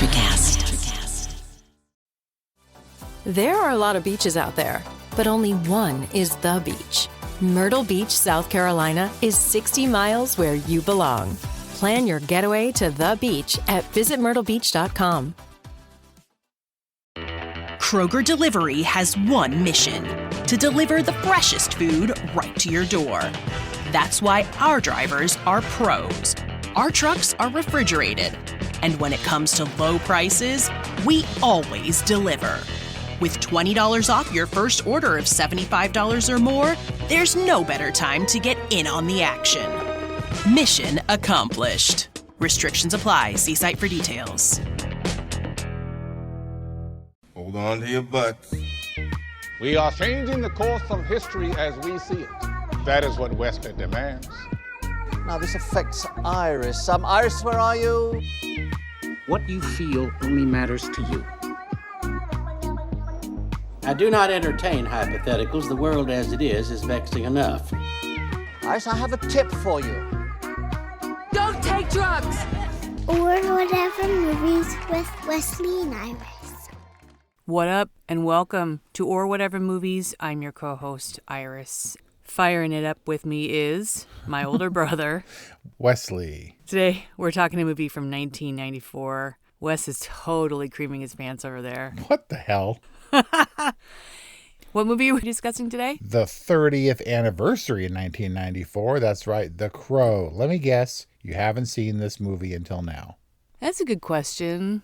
Electrocast. There are a lot of beaches out there, but only one is the beach. Myrtle Beach, South Carolina is 60 miles where you belong. Plan your getaway to the beach at visitmyrtlebeach.com. Kroger Delivery has one mission: to deliver the freshest food right to your door. That's why our drivers are pros. Our trucks are refrigerated. And when it comes to low prices, we always deliver. With $20 off your first order of $75 or more, there's no better time to get in on the action. Mission accomplished. Restrictions apply. See site for details. Hold on to your butts. We are changing the course of history as we see it. That is what Wesley demands. Now this affects Iris. Iris, where are you? What you feel only matters to you. I do not entertain hypotheticals. The world as it is vexing enough. Iris, I have a tip for you. Don't take drugs! Or whatever movies with Wesley and Iris. What up, and welcome to Or Whatever Movies. I'm your co-host, Iris. Firing it up with me is my older brother, Wesley. Today, we're talking a movie from 1994. Wes is totally creaming his pants over there. What the hell? What movie are we discussing today? The 30th anniversary in 1994. That's right, The Crow. Let me guess, you haven't seen this movie until now. That's a good question.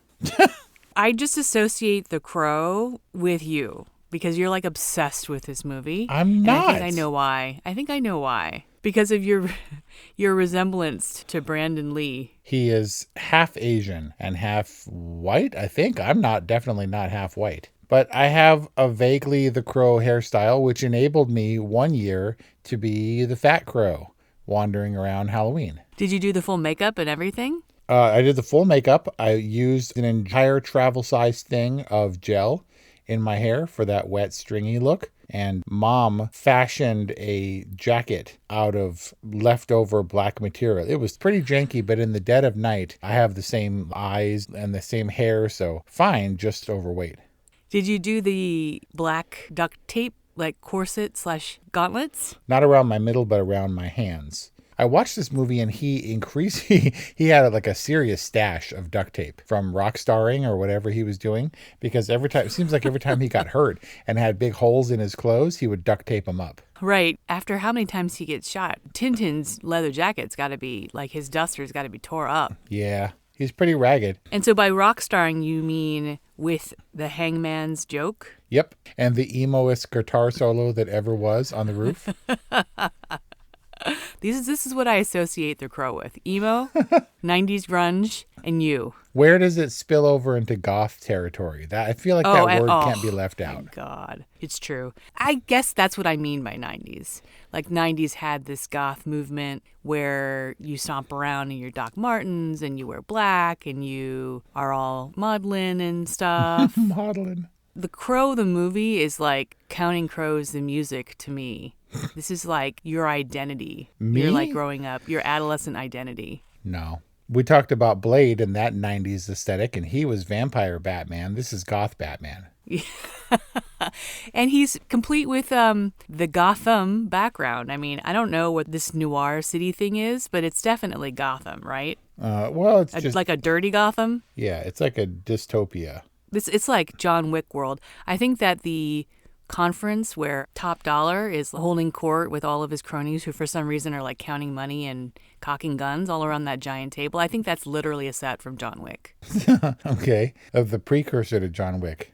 I just associate The Crow with you because you're like obsessed with this movie. I'm not. And I think I know why. Because of your resemblance to Brandon Lee. He is half Asian and half white, I think. I'm definitely not half white. But I have a vaguely The Crow hairstyle, which enabled me one year to be the Fat Crow wandering around Halloween. Did you do the full makeup and everything? I did the full makeup. I used an entire travel-sized thing of gel in my hair for that wet, stringy look. And Mom fashioned a jacket out of leftover black material. It was pretty janky, but in the dead of night, I have the same eyes and the same hair, so fine, just overweight. Did you do the black duct tape, like corset / gauntlets? Not around my middle, but around my hands. I watched this movie and he had like a serious stash of duct tape from rock starring or whatever he was doing, because it seems like every time he got hurt and had big holes in his clothes, he would duct tape them up. Right. After how many times he gets shot, Tintin's leather jacket's got to be, like his duster's got to be tore up. Yeah, he's pretty ragged. And so by rock starring, you mean with the hangman's joke? Yep. And the emo-est guitar solo that ever was on the roof. This is what I associate The Crow with. Emo, 90s grunge, and you. Where does it spill over into goth territory? I feel like that word can't be left out. My God, it's true. I guess that's what I mean by 90s. Like 90s had this goth movement where you stomp around in your Doc Martens and you wear black and you are all maudlin and stuff. Maudlin. The Crow, the movie, is like Counting Crows, the music to me. This is like your identity. Me? You're like growing up, your adolescent identity. No. We talked about Blade and that 90s aesthetic, and he was vampire Batman. This is goth Batman. And he's complete with the Gotham background. I mean, I don't know what this noir city thing is, but it's definitely Gotham, right? Well, it's just like a dirty Gotham. Yeah, it's like a dystopia. It's like John Wick world. I think that the conference where Top Dollar is holding court with all of his cronies who for some reason are like counting money and cocking guns all around that giant table, I think that's literally a set from John Wick. Okay, of the precursor to John Wick.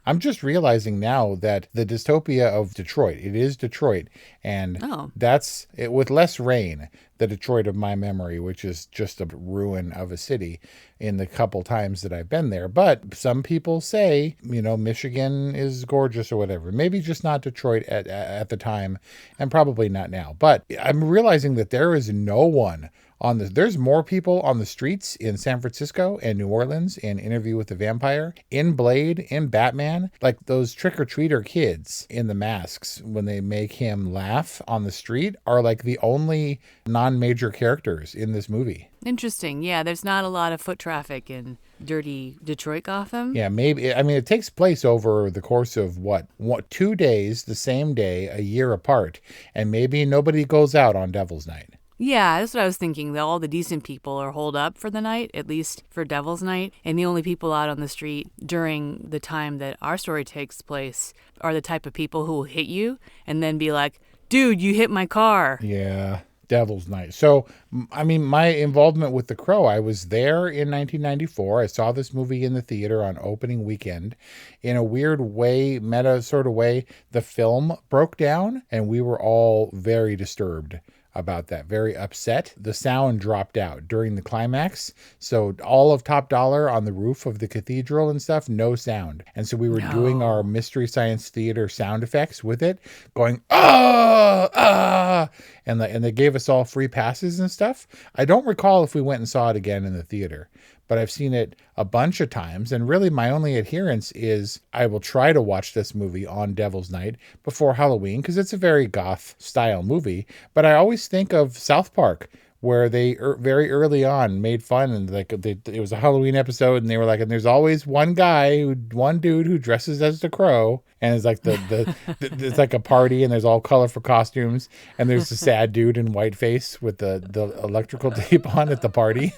I'm just realizing now that the dystopia of Detroit, it is Detroit, and that's it, with less rain, the Detroit of my memory, which is just a ruin of a city in the couple times that I've been there. But some people say, Michigan is gorgeous or whatever. Maybe just not Detroit at the time, and probably not now. But I'm realizing that there is no one there's more people on the streets in San Francisco and New Orleans in Interview with the Vampire, in Blade, in Batman, like those trick-or-treater kids in the masks when they make him laugh on the street are like the only non-major characters in this movie. Interesting. Yeah, there's not a lot of foot traffic in dirty Detroit Gotham? Yeah, maybe. I mean, it takes place over the course of what 2 days, the same day, a year apart, and maybe nobody goes out on Devil's Night. Yeah, that's what I was thinking. That all the decent people are holed up for the night, at least for Devil's Night. And the only people out on the street during the time that our story takes place are the type of people who will hit you and then be like, dude, you hit my car. Yeah, Devil's Night. So, I mean, my involvement with The Crow, I was there in 1994. I saw this movie in the theater on opening weekend. In a weird way, meta sort of way, the film broke down and we were all very disturbed about that, very upset. The sound dropped out during the climax. So all of Top Dollar on the roof of the cathedral and stuff, no sound. And so we were doing our Mystery Science Theater sound effects with it, going, and they gave us all free passes and stuff. I don't recall if we went and saw it again in the theater, but I've seen it a bunch of times. And really my only adherence is I will try to watch this movie on Devil's Night before Halloween because it's a very goth style movie. But I always think of South Park, where they very early on made fun, and it was a Halloween episode, and they were like, and there's always one dude who dresses as the Crow, and it's like it's like a party, and there's all colorful costumes, and there's the sad dude in whiteface with the electrical tape on at the party.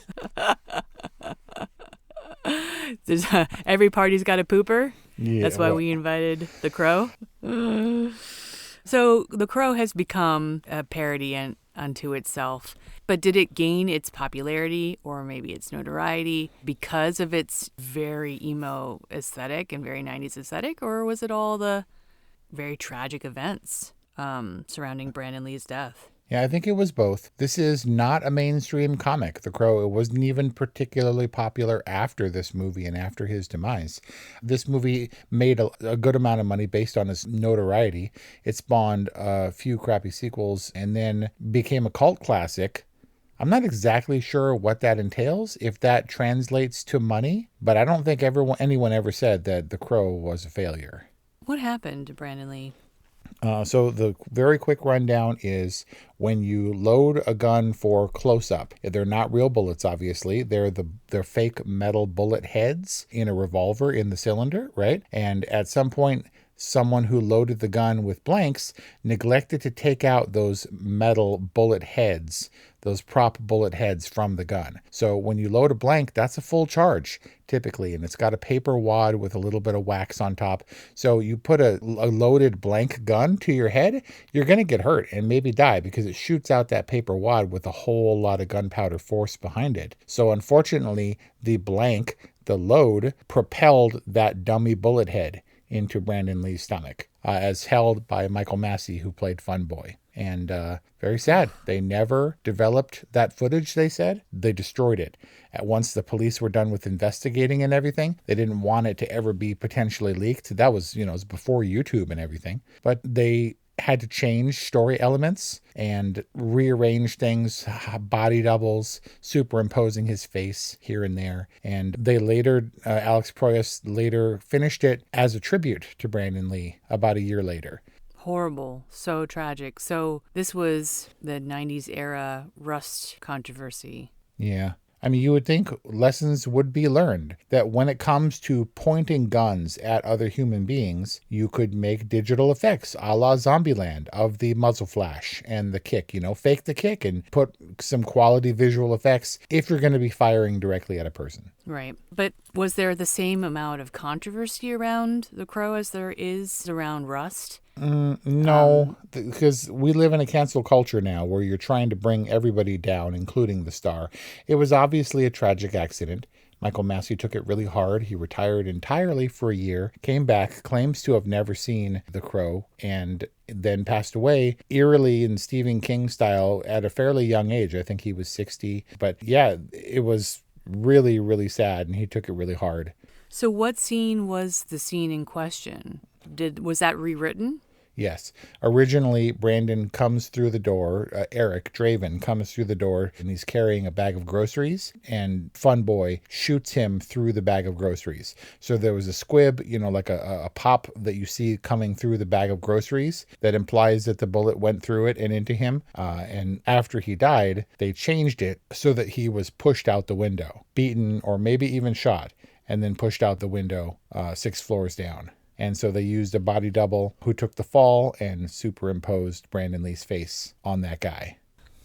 Every party's got a pooper. Yeah, that's why we invited the Crow. So the Crow has become a parody unto itself. But did it gain its popularity or maybe its notoriety because of its very emo aesthetic and very 90s aesthetic? Or was it all the very tragic events surrounding Brandon Lee's death? Yeah, I think it was both. This is not a mainstream comic, The Crow. It wasn't even particularly popular after this movie and after his demise. This movie made a good amount of money based on its notoriety. It spawned a few crappy sequels and then became a cult classic. I'm not exactly sure what that entails, if that translates to money, but I don't think anyone ever said that The Crow was a failure. What happened to Brandon Lee? So the very quick rundown is when you load a gun for close-up, they're not real bullets, obviously. They're fake metal bullet heads in a revolver in the cylinder, right? And at some point, someone who loaded the gun with blanks neglected to take out those metal bullet heads, those prop bullet heads from the gun. So when you load a blank, that's a full charge typically, and it's got a paper wad with a little bit of wax on top. So you put a loaded blank gun to your head, you're going to get hurt and maybe die because it shoots out that paper wad with a whole lot of gunpowder force behind it. So unfortunately, the load propelled that dummy bullet head into Brandon Lee's stomach, as held by Michael Massey, who played Fun Boy. And very sad. They never developed that footage, they said. They destroyed it. Once the police were done with investigating and everything, they didn't want it to ever be potentially leaked. That was, it was before YouTube and everything. But they had to change story elements and rearrange things, body doubles, superimposing his face here and there. And they later, Alex Proyas later finished it as a tribute to Brandon Lee about a year later. Horrible. So tragic. So this was the 90s era Rust controversy. Yeah. I mean, you would think lessons would be learned, that when it comes to pointing guns at other human beings, you could make digital effects a la Zombieland of the muzzle flash and the kick, fake the kick and put some quality visual effects if you're going to be firing directly at a person. Right. But was there the same amount of controversy around The Crow as there is around Rust? No, because we live in a cancel culture now where you're trying to bring everybody down, including the star. It was obviously a tragic accident. Michael Massey took it really hard. He retired entirely for a year, came back, claims to have never seen The Crow, and then passed away eerily in Stephen King style at a fairly young age. I think he was 60. But yeah, it was really, really sad, and he took it really hard. So what scene was the scene in question? Was that rewritten? Yes. Originally, Brandon comes through the door. Eric Draven comes through the door and he's carrying a bag of groceries, and Fun Boy shoots him through the bag of groceries. So there was a squib, like a pop that you see coming through the bag of groceries that implies that the bullet went through it and into him. And after he died, they changed it so that he was pushed out the window, beaten, or maybe even shot, and then pushed out the window 6 floors down. And so they used a body double who took the fall and superimposed Brandon Lee's face on that guy.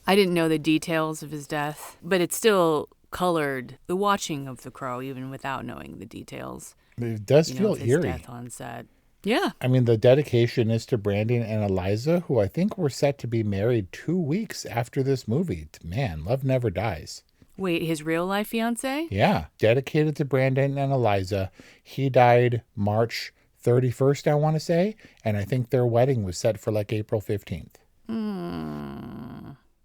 I didn't know the details of his death, but it still colored the watching of The Crow, even without knowing the details. It does feel of his eerie. Death on set. Yeah. I mean, the dedication is to Brandon and Eliza, who I think were set to be married 2 weeks after this movie. Man, love never dies. Wait, his real life fiance? Yeah. Dedicated to Brandon and Eliza. He died March 31st, I want to say. And I think their wedding was set for like April 15th.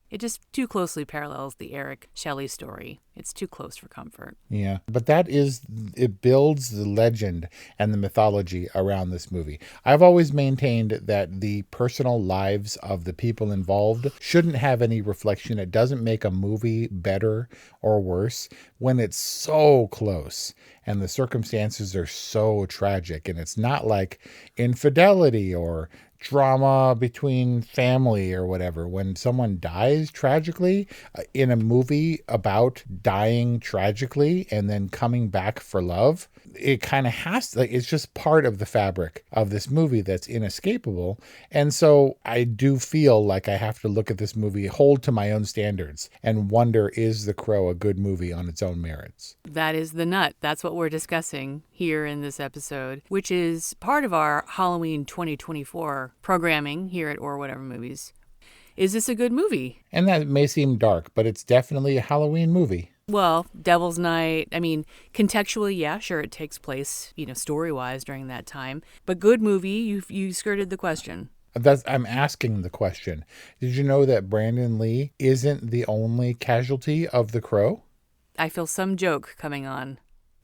It just too closely parallels the Eric Shelley story. It's too close for comfort. Yeah, but it builds the legend and the mythology around this movie. I've always maintained that the personal lives of the people involved shouldn't have any reflection. It doesn't make a movie better or worse when it's so close and the circumstances are so tragic. And it's not like infidelity or drama between family or whatever. When someone dies tragically in a movie about dying tragically and then coming back for love, it kind of has to, it's just part of the fabric of this movie that's inescapable. And so I do feel like I have to look at this movie, hold to my own standards, and wonder, is The Crow a good movie on its own merits? That is the nut. That's what we're discussing here in this episode, which is part of our Halloween 2024 programming here at Or Whatever Movies. Is this a good movie? And that may seem dark, but it's definitely a Halloween movie. Well, Devil's Night, I mean, contextually, yeah, sure, it takes place, story-wise during that time. But good movie, you skirted the question. I'm asking the question. Did you know that Brandon Lee isn't the only casualty of The Crow? I feel some joke coming on.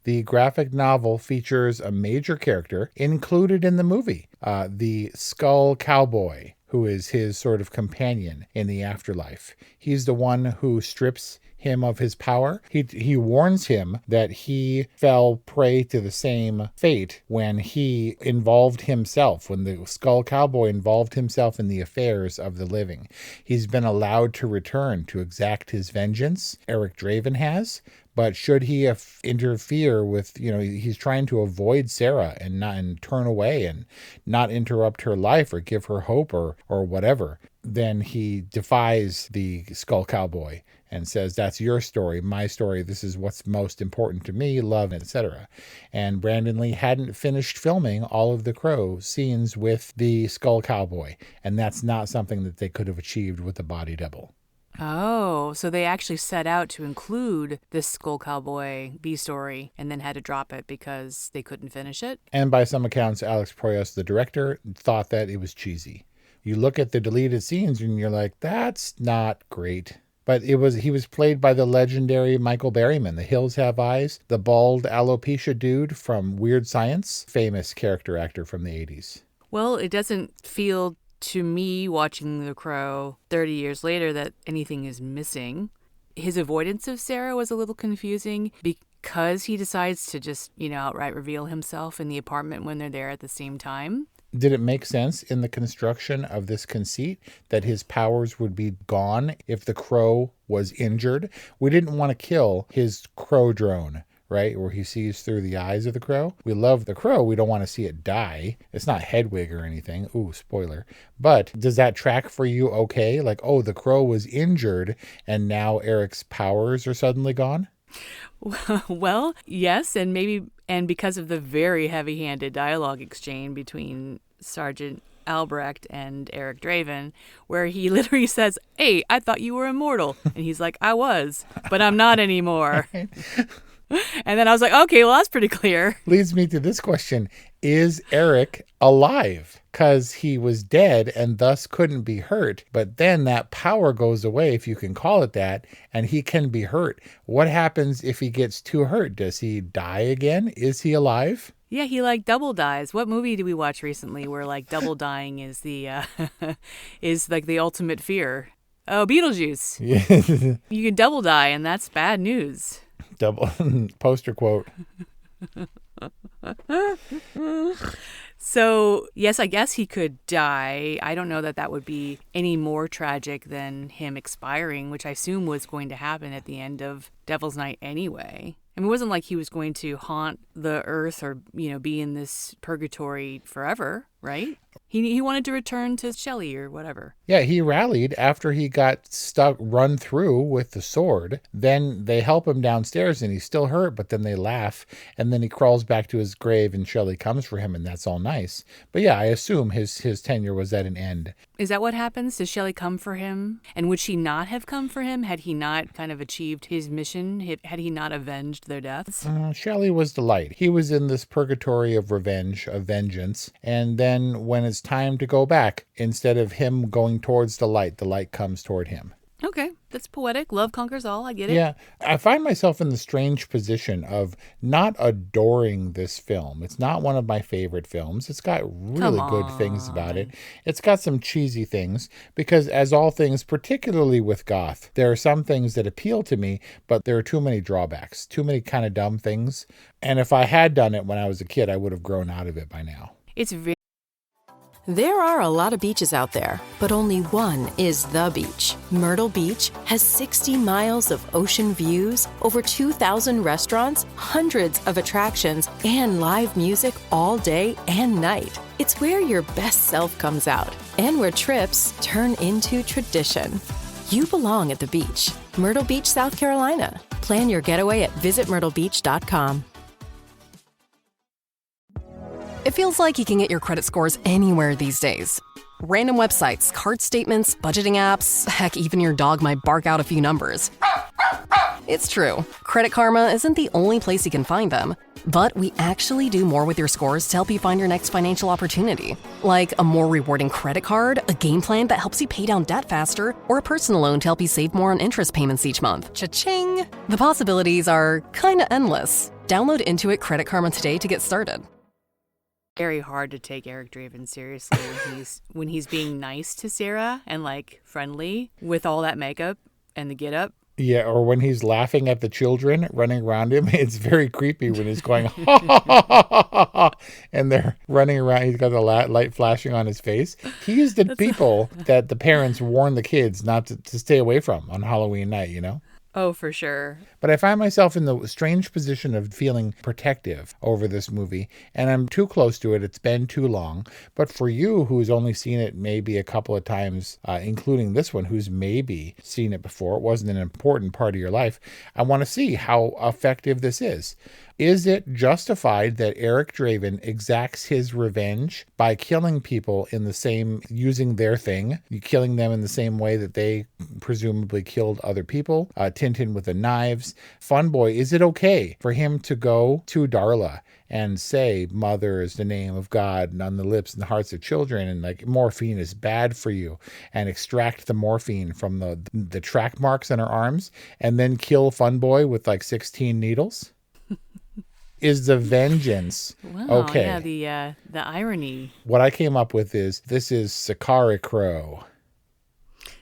The graphic novel features a major character included in the movie, the Skull Cowboy, who is his sort of companion in the afterlife. He's the one who strips him of his power. He warns him that he fell prey to the same fate when he involved himself, when the Skull Cowboy involved himself in the affairs of the living. He's been allowed to return to exact his vengeance. Eric Draven has. But should he interfere with, he's trying to avoid Sarah and turn away and not interrupt her life or give her hope or whatever, then he defies the Skull Cowboy and says, that's your story, my story. This is what's most important to me, love, etc. And Brandon Lee hadn't finished filming all of the Crow scenes with the Skull Cowboy. And that's not something that they could have achieved with the body double. Oh, so they actually set out to include this Skull Cowboy B story and then had to drop it because they couldn't finish it? And by some accounts, Alex Proyas, the director, thought that it was cheesy. You look at the deleted scenes and you're like, that's not great. But he was played by the legendary Michael Berryman, The Hills Have Eyes, the bald alopecia dude from Weird Science, famous character actor from the 80s. Well, it doesn't feel to me, watching The Crow 30 years later, that anything is missing. His avoidance of Sarah was a little confusing because he decides to just, outright reveal himself in the apartment when they're there at the same time. Did it make sense in the construction of this conceit that his powers would be gone if the Crow was injured? We didn't want to kill his Crow drone, right? Where he sees through the eyes of the Crow. We love the Crow. We don't want to see it die. It's not Hedwig or anything. Ooh, spoiler. But does that track for you okay? Like, oh, the Crow was injured and now Eric's powers are suddenly gone? Well, yes, and because of the very heavy-handed dialogue exchange between Sergeant Albrecht and Eric Draven, where he literally says, "Hey, I thought you were immortal." And he's like, "I was, but I'm not anymore." And then I was like, okay, well, that's pretty clear. Leads me to this question. Is Eric alive? Because he was dead and thus couldn't be hurt. But then that power goes away, if you can call it that, and he can be hurt. What happens if he gets too hurt? Does he die again? Is he alive? Yeah, he like double dies. What movie did we watch recently where like double dying is the is like the ultimate fear? Oh, Beetlejuice. Yeah. You can double die, and that's bad news. Double poster quote. So, yes, I guess he could die. I don't know that that would be any more tragic than him expiring, which I assume was going to happen at the end of Devil's Night anyway. I mean, it wasn't like he was going to haunt the earth or, be in this purgatory forever, right? He wanted to return to Shelley or whatever. Yeah, he rallied after he got run through with the sword. Then they help him downstairs and he's still hurt, but then they laugh. And then he crawls back to his grave and Shelley comes for him and that's all nice. But yeah, I assume his tenure was at an end. Is that what happens? Does Shelley come for him? And would she not have come for him had he not kind of achieved his mission? Had he not avenged their deaths? Shelley was the light. He was in this purgatory of revenge, of vengeance. And then when it's time to go back, instead of him going towards the light comes toward him. Okay, that's poetic. Love conquers all. I get it. Yeah, I find myself in the strange position of not adoring this film. It's not one of my favorite films. It's got really good things about it. It's got some cheesy things because, as all things, particularly with goth, there are some things that appeal to me, but there are too many drawbacks, too many kind of dumb things. And if I had done it when I was a kid, I would have grown out of it by now. There are a lot of beaches out there, but only one is the beach. Myrtle Beach has 60 miles of ocean views, over 2,000 restaurants, hundreds of attractions, and live music all day and night. It's where your best self comes out and where trips turn into tradition. You belong at the beach. Myrtle Beach, South Carolina. Plan your getaway at visitmyrtlebeach.com. It feels like you can get your credit scores anywhere these days. Random websites, card statements, budgeting apps, heck, even your dog might bark out a few numbers. It's true. Credit Karma isn't the only place you can find them. But we actually do more with your scores to help you find your next financial opportunity. Like a more rewarding credit card, a game plan that helps you pay down debt faster, or a personal loan to help you save more on interest payments each month. Cha-ching! The possibilities are kinda endless. Download Intuit Credit Karma today to get started. Very hard to take Eric Draven seriously when he's being nice to Sarah and like friendly with all that makeup and the get up. Yeah, or when he's laughing at the children running around him, it's very creepy when he's going ha ha ha ha ha ha, and they're running around. He's got the light flashing on his face. He's the people that the parents warn the kids not to stay away from on Halloween night, you know? Oh, for sure. But I find myself in the strange position of feeling protective over this movie, and I'm too close to it. It's been too long. But for you, who's only seen it maybe a couple of times, including this one, who's maybe seen it before, it wasn't an important part of your life, I want to see how effective this is. Is it justified that Eric Draven exacts his revenge by killing people using their thing, killing them in the same way that they presumably killed other people, Tintin with the knives? Fun Boy, is it okay for him to go to Darla and say, "Mother is the name of God and on the lips and the hearts of children, and like morphine is bad for you," and extract the morphine from the track marks on her arms and then kill Fun Boy with like 16 needles? Is the vengeance okay? Yeah, the irony. What I came up with is this is Sakara Crow.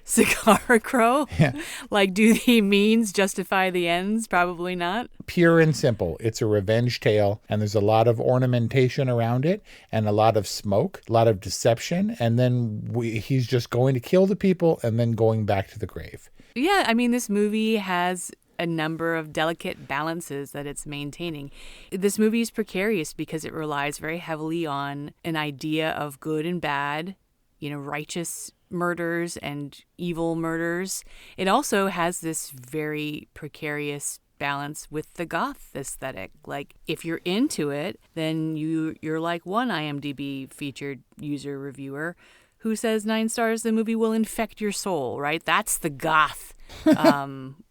Sakara Crow? Yeah. Like, do the means justify the ends? Probably not. Pure and simple. It's a revenge tale, and there's a lot of ornamentation around it, and a lot of smoke, a lot of deception, and then he's just going to kill the people and then going back to the grave. Yeah, I mean, this movie has a number of delicate balances that it's maintaining. This movie is precarious because it relies very heavily on an idea of good and bad, righteous murders and evil murders. It also has this very precarious balance with the goth aesthetic. Like, if you're into it, then you're like one IMDb featured user reviewer who says 9 stars, the movie will infect your soul, right? That's the goth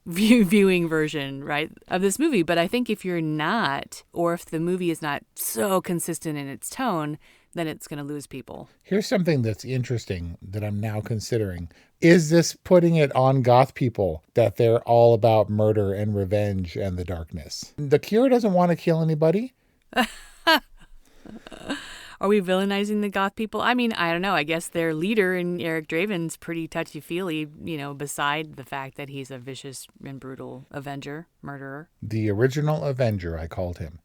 viewing version, right, of this movie. But I think if you're not, or if the movie is not so consistent in its tone, then it's going to lose people. Here's something that's interesting that I'm now considering. Is this putting it on goth people that they're all about murder and revenge and the darkness? The Cure doesn't want to kill anybody. Are we villainizing the goth people? I mean, I don't know. I guess their leader in Eric Draven's pretty touchy-feely, beside the fact that he's a vicious and brutal Avenger, murderer. The original Avenger, I called him.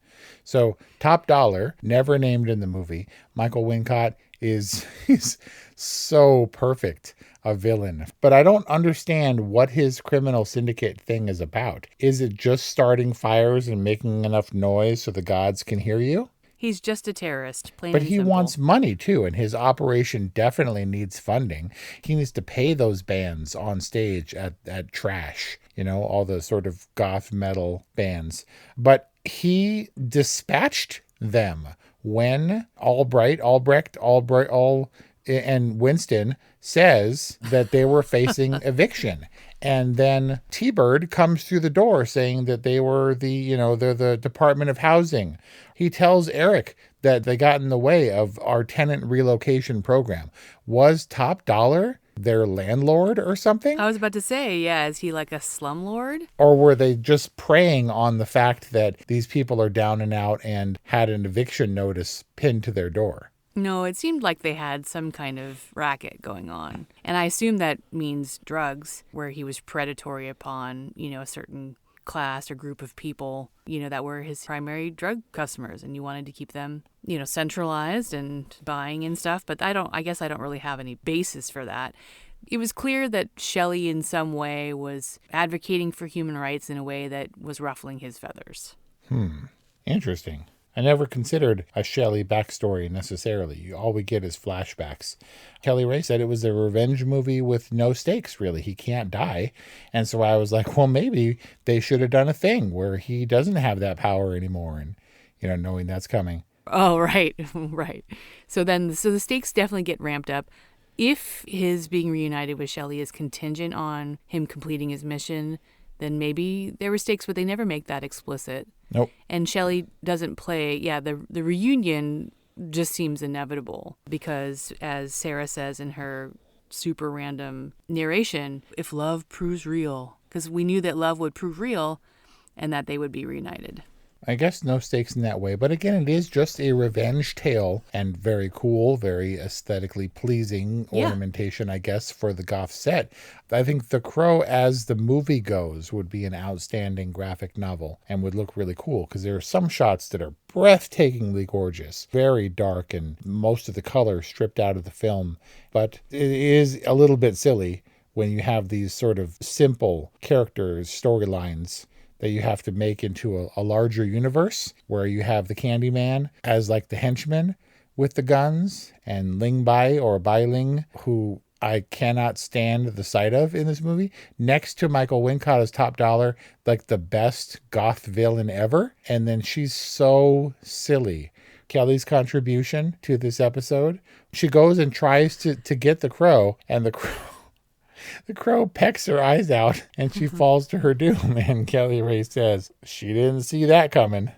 So, Top Dollar, never named in the movie, Michael Wincott he's so perfect a villain. But I don't understand what his criminal syndicate thing is about. Is it just starting fires and making enough noise so the gods can hear you? He's just a terrorist, plain But and he simple. wants money, too, and his operation definitely needs funding. He needs to pay those bands on stage at Trash, all the sort of goth metal bands. But he dispatched them when Albrecht, and Winston says that they were facing eviction. And then T-Bird comes through the door saying that they were they're the Department of Housing. He tells Eric that they got in the way of our tenant relocation program. Was Top Dollar their landlord or something? I was about to say, yeah, is he like a slumlord? Or were they just preying on the fact that these people are down and out and had an eviction notice pinned to their door? No, it seemed like they had some kind of racket going on. And I assume that means drugs, where he was predatory upon, a certain class or group of people, that were his primary drug customers. And you wanted to keep them, centralized and buying and stuff. But I guess I don't really have any basis for that. It was clear that Shelley in some way was advocating for human rights in a way that was ruffling his feathers. Interesting. I never considered a Shelley backstory necessarily. All we get is flashbacks. Kelly Ray said it was a revenge movie with no stakes, really. He can't die. And so I was like, well, maybe they should have done a thing where he doesn't have that power anymore. And, knowing that's coming. Oh, right. Right. So the stakes definitely get ramped up. If his being reunited with Shelley is contingent on him completing his mission, then maybe there were stakes, but they never make that explicit. Nope. And Shelley doesn't play, the reunion just seems inevitable because, as Sarah says in her super random narration, if love proves real, because we knew that love would prove real and that they would be reunited. I guess no stakes in that way. But again, it is just a revenge tale and very cool, very aesthetically pleasing ornamentation, I guess, for the goth set. I think The Crow, as the movie goes, would be an outstanding graphic novel and would look really cool because there are some shots that are breathtakingly gorgeous, very dark, and most of the color stripped out of the film. But it is a little bit silly when you have these sort of simple characters, storylines that you have to make into a larger universe where you have the Candyman as like the henchman with the guns and Ling Bai or Bai Ling, who I cannot stand the sight of in this movie, next to Michael Wincott as Top Dollar, like the best goth villain ever. And then she's so silly. Kelly's contribution to this episode, she goes and tries to get the crow, and the crow pecks her eyes out and she falls to her doom. And Kelly Ray says, she didn't see that coming.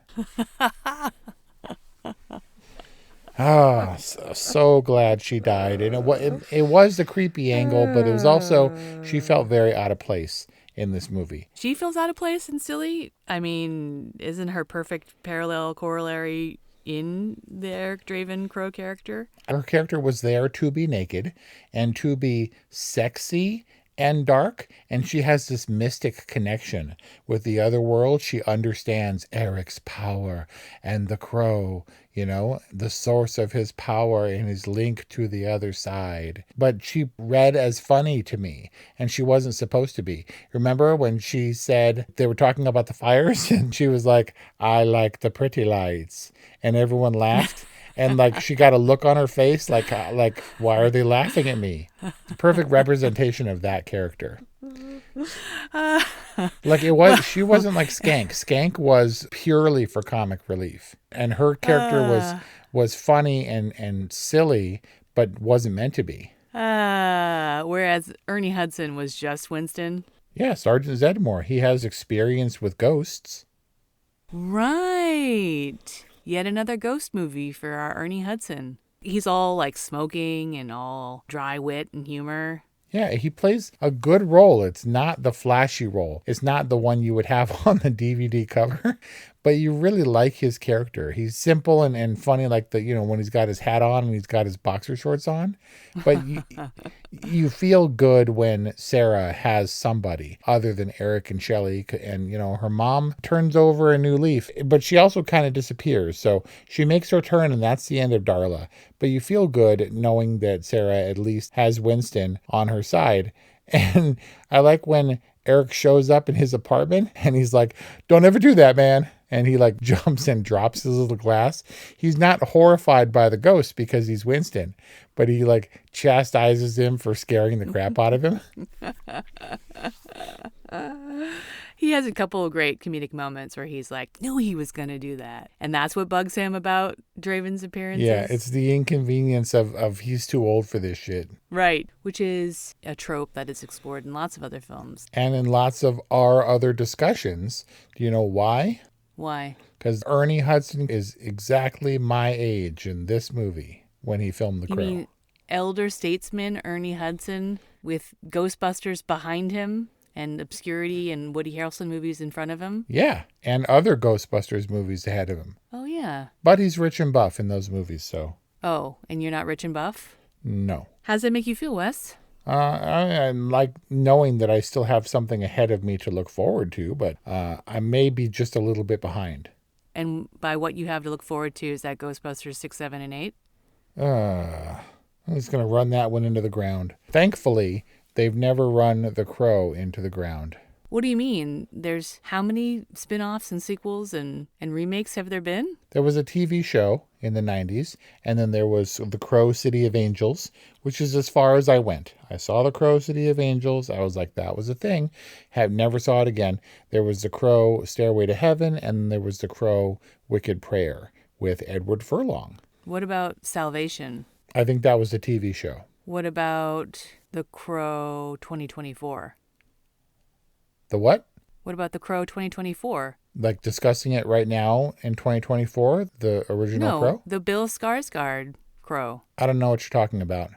So glad she died. And it was the creepy angle, but it was also, she felt very out of place in this movie. She feels out of place and silly? I mean, isn't her perfect parallel corollary in the Eric Draven Crow character? Her character was there to be naked and to be sexy and dark, and she has this mystic connection with the other world. She understands Eric's power and the crow, the source of his power and his link to the other side. But she read as funny to me, and she wasn't supposed to be. Remember when she said they were talking about the fires and she was like, I like the pretty lights, and everyone laughed. And she got a look on her face like, why are they laughing at me? The perfect representation of that character. She wasn't like Skank. Skank was purely for comic relief. And her character was funny and silly, but wasn't meant to be. Whereas Ernie Hudson was just Winston. Yeah, Sergeant Zedmore. He has experience with ghosts. Right. Yet another ghost movie for our Ernie Hudson. He's all smoking and all dry wit and humor. Yeah, he plays a good role. It's not the flashy role. It's not the one you would have on the DVD cover, but you really like his character. He's simple and funny, like when he's got his hat on and he's got his boxer shorts on. But you feel good when Sarah has somebody other than Eric and Shelley, and her mom turns over a new leaf, but she also kind of disappears. So she makes her turn, and that's the end of Darla. But you feel good knowing that Sarah at least has Winston on her side. And I like when Eric shows up in his apartment and he's like, "Don't ever do that, man." And he like jumps and drops his little glass. He's not horrified by the ghost because he's Winston, but he like chastises him for scaring the crap out of him. He has a couple of great comedic moments where he's like, knew he was going to do that. And that's what bugs him about Draven's appearances. Yeah, it's the inconvenience of he's too old for this shit. Right, which is a trope that is explored in lots of other films. And in lots of our other discussions. Do you know why? Why? Because Ernie Hudson is exactly my age in this movie when he filmed The Crow. You mean elder statesman Ernie Hudson with Ghostbusters behind him? And obscurity and Woody Harrelson movies in front of him? Yeah, and other Ghostbusters movies ahead of him. Oh, yeah. But he's rich and buff in those movies, so. Oh, and you're not rich and buff? No. How does that make you feel, Wes? I like knowing that I still have something ahead of me to look forward to, but I may be just a little bit behind. And by what you have to look forward to, is that Ghostbusters 6, 7, and 8? I'm just going to run that one into the ground. Thankfully, they've never run The Crow into the ground. What do you mean? There's how many spin-offs and sequels and remakes have there been? There was a TV show in the 90s, and then there was The Crow City of Angels, which is as far as I went. I saw The Crow City of Angels. I was like, that was a thing. Never saw it again. There was The Crow Stairway to Heaven, and there was The Crow Wicked Prayer with Edward Furlong. What about Salvation? I think that was a TV show. What about The Crow 2024? The what? What about The Crow 2024? Like discussing it right now in 2024, the original Crow? No, the Bill Skarsgård Crow. I don't know what you're talking about.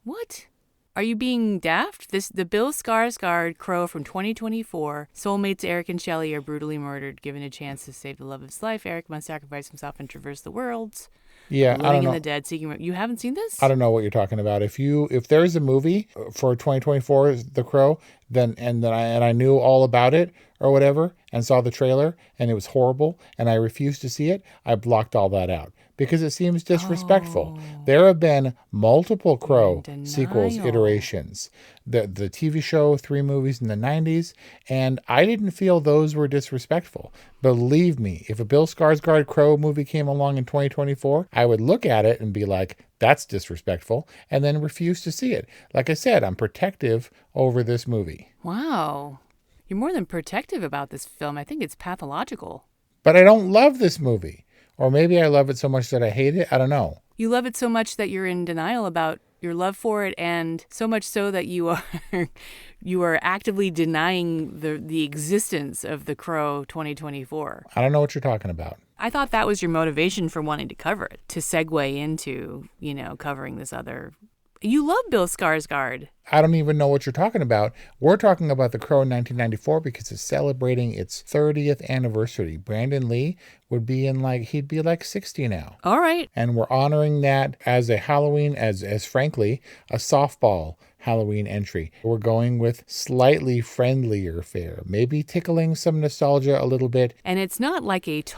What? Are you being daft? The Bill Skarsgård Crow from 2024. Soulmates Eric and Shelley are brutally murdered. Given a chance to save the love of his life, Eric must sacrifice himself and traverse the worlds. Yeah, living I don't know. in the dead, seeking. You haven't seen this? I don't know what you're talking about. If there's a movie for 2024, The Crow, then I knew all about it or whatever, and saw the trailer and it was horrible, and I refused to see it, I blocked all that out because it seems disrespectful. There have been multiple Crow sequels, iterations. The TV show, 3 movies in the 90s, and I didn't feel those were disrespectful. Believe me, if a Bill Skarsgård Crow movie came along in 2024, I would look at it and be like, that's disrespectful, and then refuse to see it. Like I said, I'm protective over this movie. Wow. You're more than protective about this film. I think it's pathological. But I don't love this movie. Or maybe I love it so much that I hate it. I don't know. You love it so much that you're in denial about your love for it, and so much so that you are actively denying the existence of The Crow 2024. I don't know what you're talking about. I thought that was your motivation for wanting to cover it, to segue into, covering this other. You love Bill Skarsgård. I don't even know what you're talking about. We're talking about The Crow in 1994 because it's celebrating its 30th anniversary. Brandon Lee would be he'd be like 60 now. All right. And we're honoring that as a Halloween, as frankly, a softball Halloween entry. We're going with slightly friendlier fare, maybe tickling some nostalgia a little bit. And it's not like it's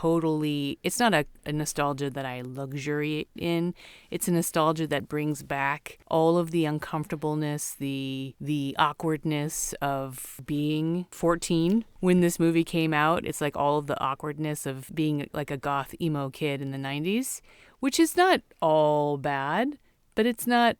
not a nostalgia that I luxuriate in. It's a nostalgia that brings back all of the uncomfortableness, the awkwardness of being 14 when this movie came out. It's like all of the awkwardness of being like a goth emo kid in the 90s, which is not all bad. But it's not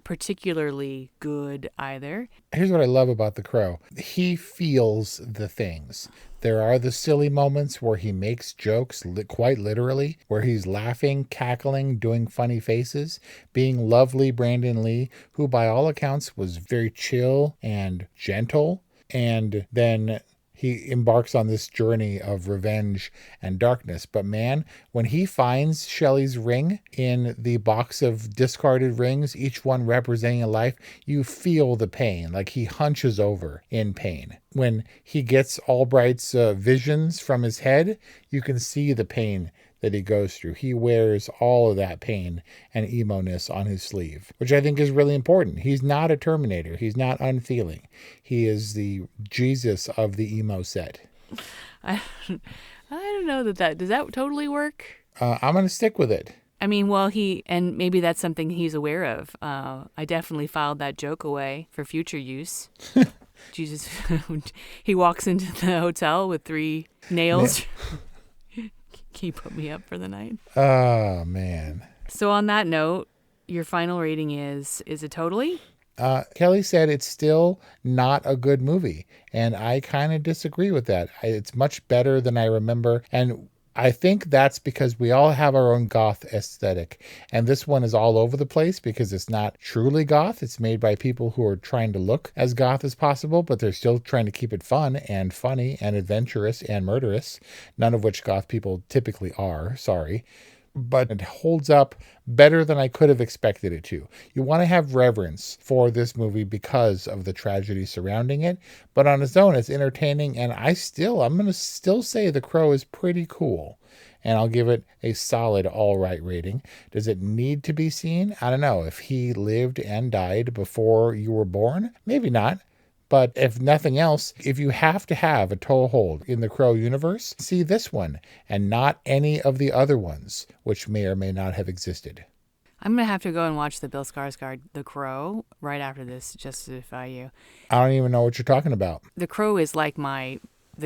particularly good either. Here's what I love about The Crow. He feels the things. There are the silly moments where he makes jokes, quite literally, where he's laughing, cackling, doing funny faces, being lovely Brandon Lee, who by all accounts was very chill and gentle. And then he embarks on this journey of revenge and darkness. But man, when he finds Shelley's ring in the box of discarded rings, each one representing a life, you feel the pain. Like he hunches over in pain. When he gets Albright's visions from his head, you can see the pain that he goes through. He wears all of that pain and emo-ness on his sleeve, which I think is really important. He's not a Terminator. He's not unfeeling. He is the Jesus of the emo set. I don't know that does that totally work? I'm going to stick with it. I mean, well, and maybe that's something he's aware of. I definitely filed that joke away for future use. Jesus, he walks into the hotel with 3 nails. Can you put me up for the night? Oh, man. So on that note, your final rating is it totally? Kelly said it's still not a good movie, and I kind of disagree with that. It's much better than I remember, and I think that's because we all have our own goth aesthetic, and this one is all over the place because it's not truly goth. It's made by people who are trying to look as goth as possible, but they're still trying to keep it fun and funny and adventurous and murderous, none of which goth people typically are, sorry. But it holds up better than I could have expected it to. You want to have reverence for this movie because of the tragedy surrounding it, but on its own, it's entertaining, and I'm going to still say The Crow is pretty cool, and I'll give it a solid all right rating. Does it need to be seen? I don't know. If he lived and died before you were born, maybe not. But if nothing else, if you have to have a toehold in the Crow universe, see this one and not any of the other ones, which may or may not have existed. I'm going to have to go and watch the Bill Skarsgård The Crow right after this, to justify you. I don't even know what you're talking about. The Crow is like The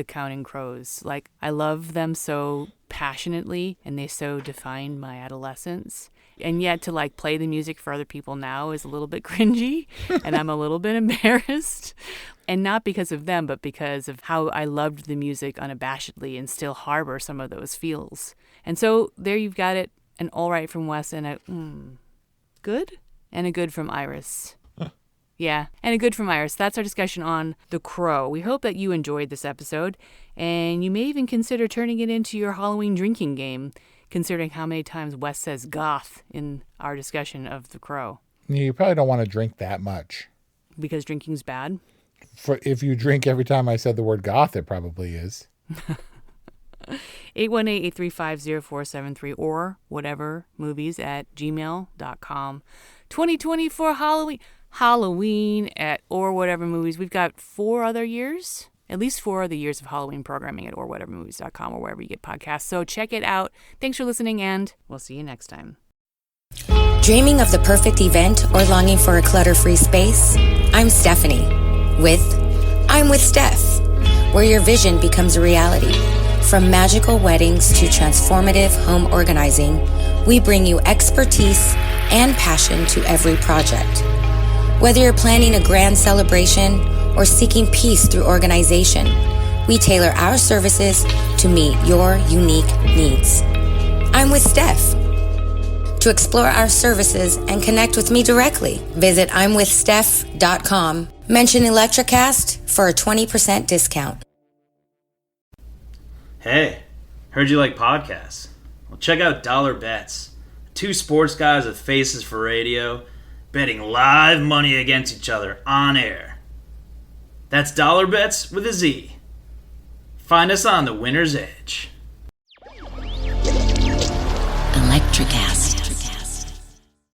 Counting Crows. Like, I love them so passionately, and they so defined my adolescence. And yet to play the music for other people now is a little bit cringy, and I'm a little bit embarrassed. And not because of them, but because of how I loved the music unabashedly and still harbor some of those feels. And so there you've got it, an all right from Wes and a good and a good from Iris. Yeah, and a good from Iris. That's our discussion on The Crow. We hope that you enjoyed this episode, and you may even consider turning it into your Halloween drinking game, considering how many times Wes says goth in our discussion of The Crow. You probably don't want to drink that much. Because drinking's bad? If you drink every time I said the word goth, it probably is. 818-835-0473 or whatevermovies@gmail.com. 2024 Halloween at orwhatevermovies. We've got 4 other years. At least 4 other years of Halloween programming at orwhatevermovies.com or wherever you get podcasts. So check it out. Thanks for listening, and we'll see you next time. Dreaming of the perfect event or longing for a clutter-free space? I'm Stephanie with I'm with Steph, where your vision becomes a reality. From magical weddings to transformative home organizing, we bring you expertise and passion to every project. Whether you're planning a grand celebration or seeking peace through organization, we tailor our services to meet your unique needs. I'm with Steph. To explore our services and connect with me directly, visit I'mWithSteph.com. Mention ElectraCast for a 20% discount. Hey, heard you like podcasts? Well, check out Dollar Bets. 2 sports guys with faces for radio, betting live money against each other on air. That's Dollar Bets with a Z. Find us on the Winner's Edge. ElectraCast.